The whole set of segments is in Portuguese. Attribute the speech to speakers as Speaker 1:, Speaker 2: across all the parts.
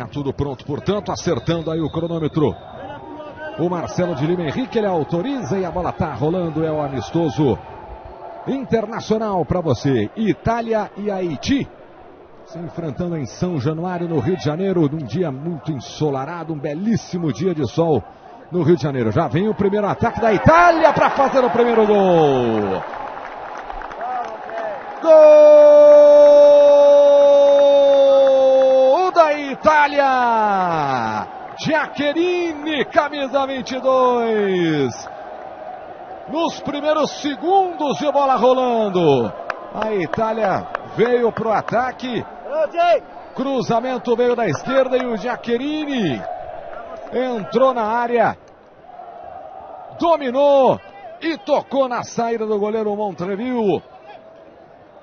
Speaker 1: Já tudo pronto, portanto, acertando aí o cronômetro. O Marcelo de Lima Henrique, ele autoriza e a bola tá rolando, é o amistoso internacional para você. Itália e Haiti se enfrentando em São Januário, no Rio de Janeiro, num dia muito ensolarado, um belíssimo dia de sol no Rio de Janeiro. Já vem o primeiro ataque da Itália para fazer o primeiro gol. Gol da Itália! Giaccherini, camisa 22. Nos primeiros segundos de bola rolando. A Itália veio para o ataque. Cruzamento veio da esquerda e o Giaccherini entrou na área. Dominou e tocou na saída do goleiro Montreville.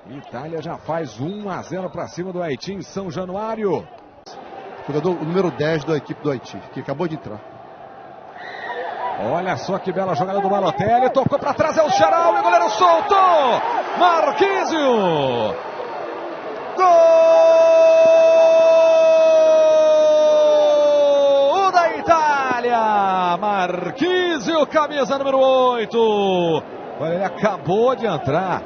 Speaker 1: Itália já faz 1-0 para cima do Haiti em São Januário.
Speaker 2: Jogador número 10 da equipe do Haiti, que acabou de entrar.
Speaker 1: Olha só que bela jogada do Balotelli. Tocou para trás, é o Charal e o goleiro soltou. Marquísio. Gol da Itália. Marquísio, camisa número 8. Olha, ele acabou de entrar.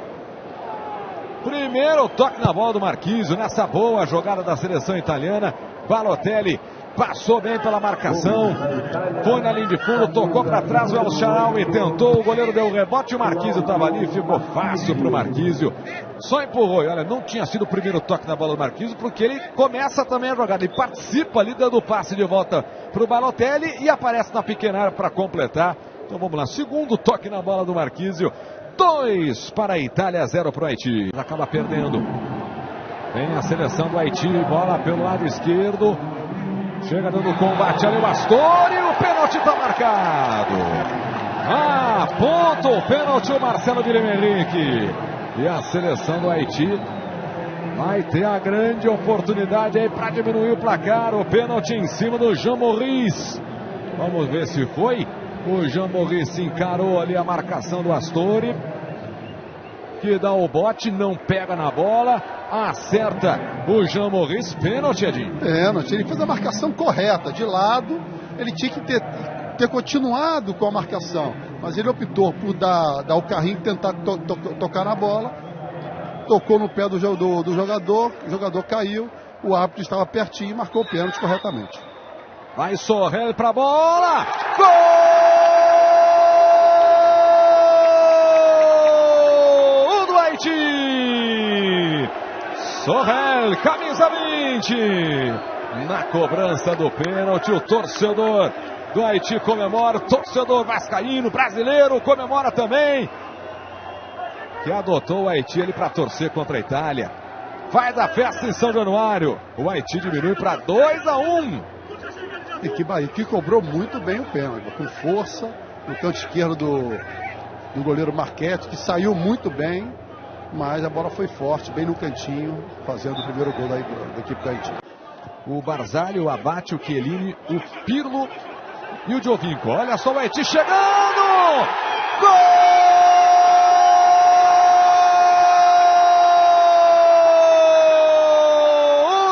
Speaker 1: Primeiro toque na bola do Marquísio, nessa boa jogada da seleção italiana. Balotelli passou bem pela marcação, foi na linha de fundo, tocou para trás o El Shaarawy, tentou, o goleiro deu o rebote, o Marquísio estava ali, ficou fácil para o Marquísio, só empurrou. E olha, não tinha sido o primeiro toque na bola do Marquísio, porque ele começa também a jogada, ele participa ali dando o passe de volta para o Balotelli e aparece na pequena área para completar. Então vamos lá, segundo toque na bola do Marquísio, 2 para a Itália, 0 para o Haiti. Acaba perdendo. Vem a seleção do Haiti, bola pelo lado esquerdo. Chega dando combate ali o Bastoni, o pênalti está marcado. Aponta o pênalti o Marcelo de Lima Henrique. E a seleção do Haiti vai ter a grande oportunidade aí para diminuir o placar. O pênalti em cima do Jean Maurice. Vamos ver se foi. O Jean Maurice encarou ali a marcação do Astori, que dá o bote, não pega na bola, acerta o Jean Maurice, pênalti, Edinho.
Speaker 2: Pênalti, ele fez a marcação correta, de lado, ele tinha que ter continuado com a marcação, mas ele optou por dar o carrinho, tentar tocar na bola, tocou no pé do jogador, o jogador caiu, o árbitro estava pertinho e marcou o pênalti corretamente.
Speaker 1: Vai Sorrel para a bola, gol! Sorrel, camisa 20, na cobrança do pênalti, o torcedor do Haiti comemora, o torcedor vascaíno, brasileiro, comemora também, que adotou o Haiti ali para torcer contra a Itália. Vai da festa em São Januário, o Haiti diminui para 2-1.
Speaker 2: E que cobrou muito bem o pênalti, com força, no canto esquerdo do goleiro Marchetti, que saiu muito bem. Mas a bola foi forte, bem no cantinho, fazendo o primeiro gol da equipe da Haiti.
Speaker 1: O Barzali, o Abate, o Chiellini, o Pirlo e o Giovinco. Olha só o Haiti chegando! Gol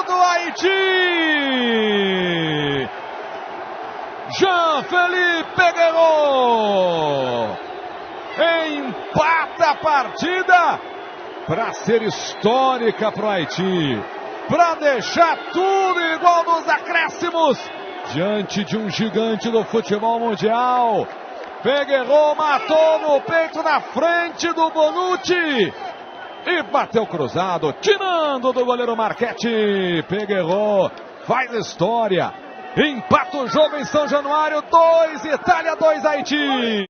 Speaker 1: do Haiti! Jean-Philippe Guerreiro empata a partida para ser histórica para o Haiti, para deixar tudo igual nos acréscimos, diante de um gigante do futebol mundial. Peguerro matou no peito, na frente do Bonucci e bateu cruzado, tirando do goleiro Marchetti. Peguerro faz história, empata o jogo em São Januário, 2 Itália, 2 Haiti.